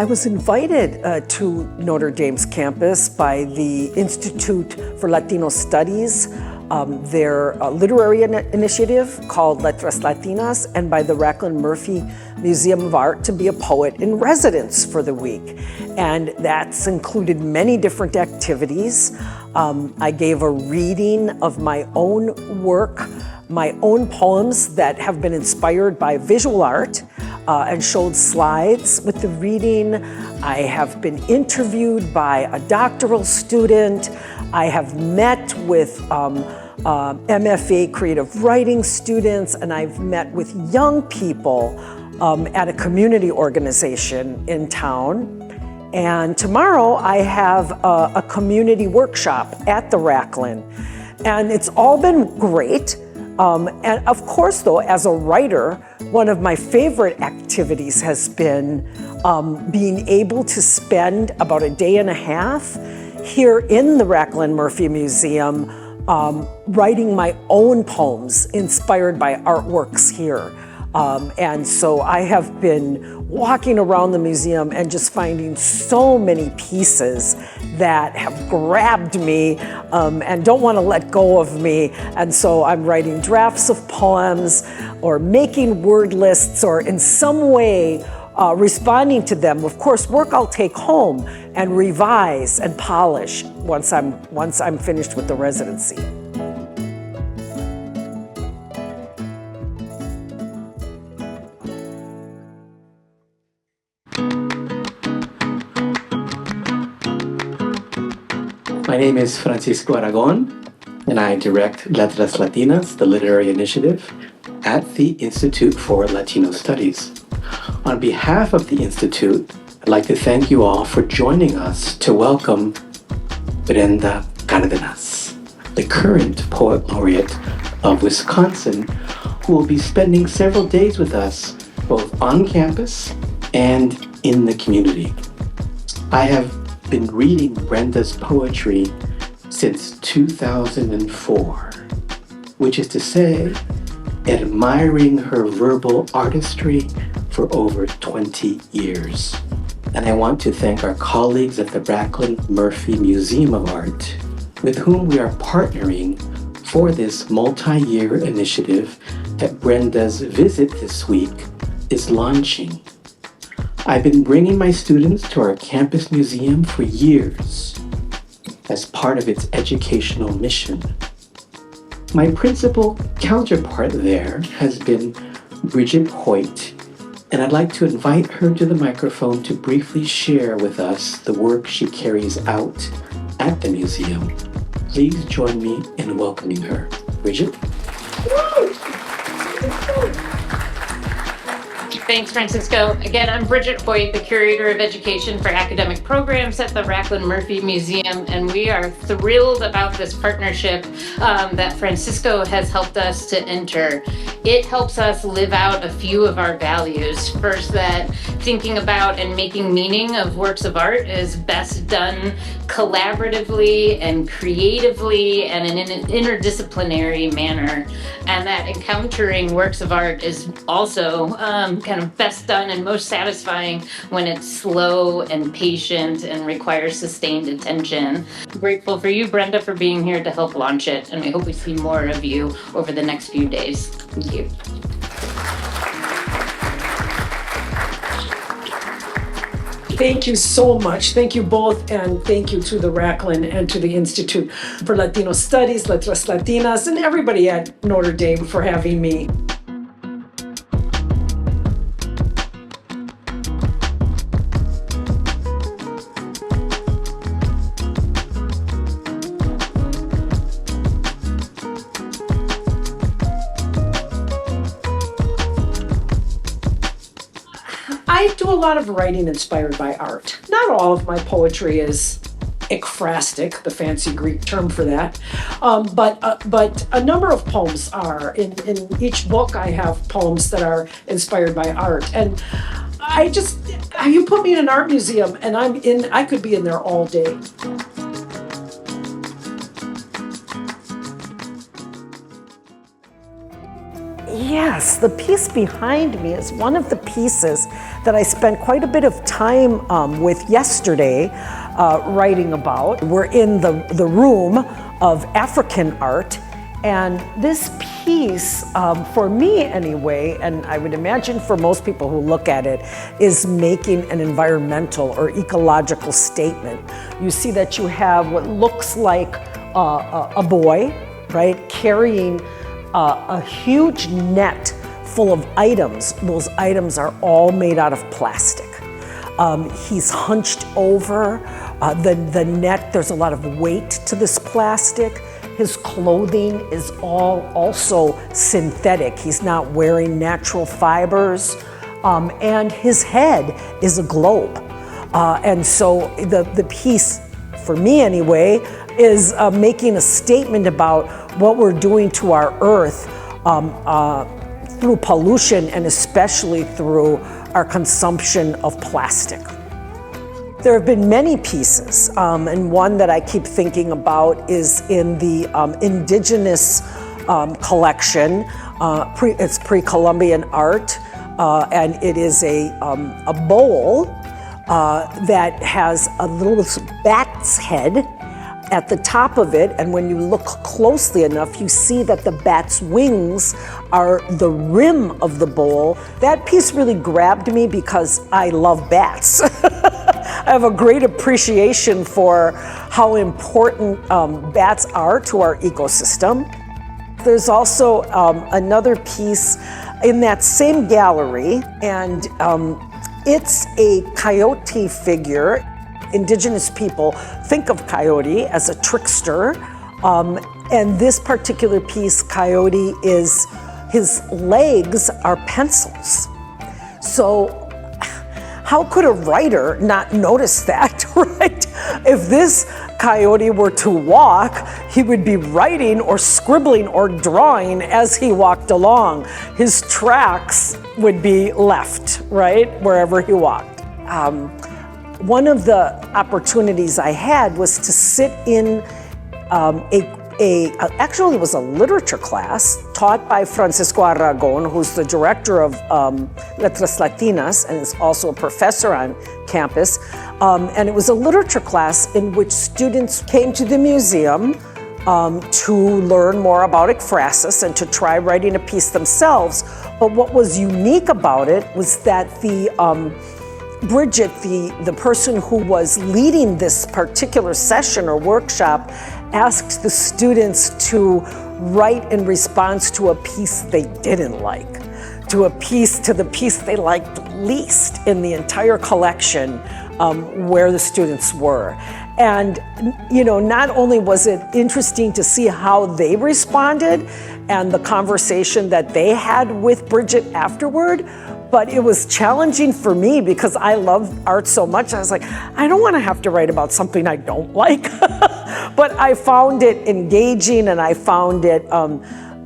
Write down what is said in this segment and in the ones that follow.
I was invited to Notre Dame's campus by the Institute for Latino Studies, their literary initiative called Letras, Latinas, and by the Raclin Murphy Museum of Art to be a poet in residence for the week. And that's included many different activities. I gave a reading of my own work, my own poems that have been inspired by visual art, and showed slides with the reading. I have been interviewed by a doctoral student. I have met with MFA creative writing students, and I've met with young people at a community organization in town. And tomorrow I have a community workshop at the Raclin. And it's all been great. And of course, though, as a writer, one of my favorite activities has been being able to spend about a day and a half here in the Raclin Murphy Museum writing my own poems inspired by artworks here. And so I have been walking around the museum and just finding so many pieces that have grabbed me and don't want to let go of me. And so I'm writing drafts of poems or making word lists or in some way responding to them. Of course, work I'll take home and revise and polish once I'm finished with the residency. My name is Francisco Aragon, and I direct Letras Latinas, the literary initiative, at the Institute for Latino Studies. On behalf of the Institute, I'd like to thank you all for joining us to welcome Brenda Cárdenas, the current Poet Laureate of Wisconsin, who will be spending several days with us, both on campus and in the community. I have been reading Brenda's poetry since 2004, which is to say, admiring her verbal artistry for over 20 years. And I want to thank our colleagues at the Raclin Murphy Museum of Art, with whom we are partnering for this multi-year initiative that Brenda's visit this week is launching. I've been bringing my students to our campus museum for years as part of its educational mission. My principal counterpart there has been Bridget Hoyt, and I'd like to invite her to the microphone to briefly share with us the work she carries out at the museum. Please join me in welcoming her. Bridget? Thanks, Francisco. Again, I'm Bridget Hoyt, the Curator of Education for Academic Programs at the Raclin Murphy Museum, and we are thrilled about this partnership that Francisco has helped us to enter. It helps us live out a few of our values. First, that thinking about and making meaning of works of art is best done collaboratively and creatively and in an interdisciplinary manner, and that encountering works of art is also kind of best done and most satisfying when it's slow and patient and requires sustained attention. I'm grateful for you, Brenda, for being here to help launch it, and we hope we see more of you over the next few days. Thank you. Thank you so much. Thank you both, and thank you to the Raclin and to the Institute for Latino Studies, Letras Latinas, and everybody at Notre Dame for having me. I do a lot of writing inspired by art. Not all of my poetry is ekphrastic, the fancy Greek term for that, but a number of poems are. In each book I have poems that are inspired by art. And you put me in an art museum and I could be in there all day. Yes, the piece behind me is one of the pieces that I spent quite a bit of time with yesterday writing about. We're in the room of African art, and this piece, for me anyway, and I would imagine for most people who look at it, is making an environmental or ecological statement. You see that you have what looks like a boy, right, carrying a huge net full of items. Those items are all made out of plastic. He's hunched over. The net, there's a lot of weight to this plastic. His clothing is all also synthetic. He's not wearing natural fibers. And his head is a globe. And so the piece, for me anyway, is making a statement about what we're doing to our earth through pollution and especially through our consumption of plastic. There have been many pieces, and one that I keep thinking about is in the indigenous collection. It's pre-Columbian art, and it is a bowl that has a little bat's head at the top of it, and when you look closely enough, you see that the bat's wings are the rim of the bowl. That piece really grabbed me because I love bats. I have a great appreciation for how important bats are to our ecosystem. There's also another piece in that same gallery, and it's a coyote figure. Indigenous people think of coyote as a trickster, and this particular piece, coyote, is his legs are pencils. So how could a writer not notice that, right? If this coyote were to walk, he would be writing or scribbling or drawing as he walked along. His tracks would be left, right, wherever he walked. One of the opportunities I had was to sit in actually it was a literature class taught by Francisco Aragon, who's the director of Letras Latinas and is also a professor on campus. And it was a literature class in which students came to the museum to learn more about ekphrasis and to try writing a piece themselves. But what was unique about it was that Bridget, the person who was leading this particular session or workshop, asked the students to write in response to a piece they didn't like, to the piece they liked least in the entire collection where the students were. And, not only was it interesting to see how they responded and the conversation that they had with Bridget afterward, but it was challenging for me because I love art so much. I was like, I don't want to have to write about something I don't like. But I found it engaging, and I found it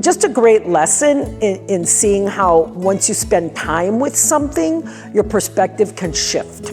just a great lesson in seeing how once you spend time with something, your perspective can shift.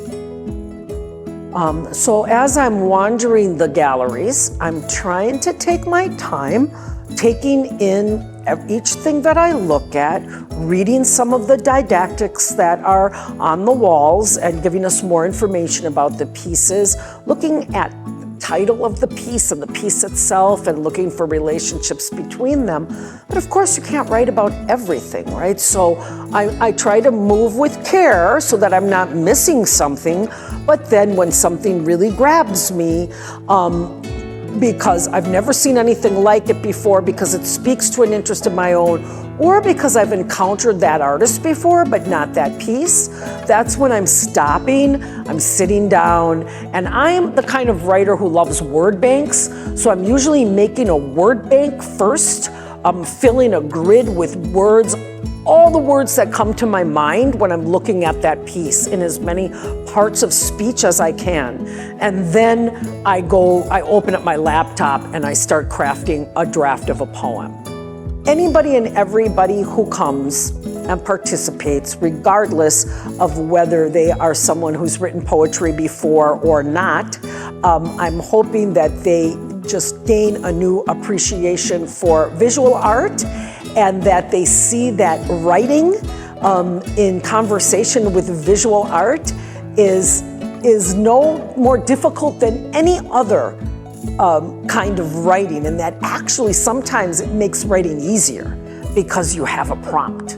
So as I'm wandering the galleries, I'm trying to take my time, taking in each thing that I look at, reading some of the didactics that are on the walls and giving us more information about the pieces, looking at the title of the piece and the piece itself and looking for relationships between them. But of course you can't write about everything, right? So I try to move with care so that I'm not missing something, but then when something really grabs me, because I've never seen anything like it before, because it speaks to an interest of my own, or because I've encountered that artist before, but not that piece, that's when I'm stopping, I'm sitting down, and I'm the kind of writer who loves word banks, so I'm usually making a word bank first. I'm filling a grid with words, all the words that come to my mind when I'm looking at that piece in as many parts of speech as I can. And then I open up my laptop and I start crafting a draft of a poem. Anybody and everybody who comes and participates, regardless of whether they are someone who's written poetry before or not, I'm hoping that they just gain a new appreciation for visual art and that they see that writing in conversation with visual art is no more difficult than any other kind of writing, and that actually sometimes it makes writing easier because you have a prompt.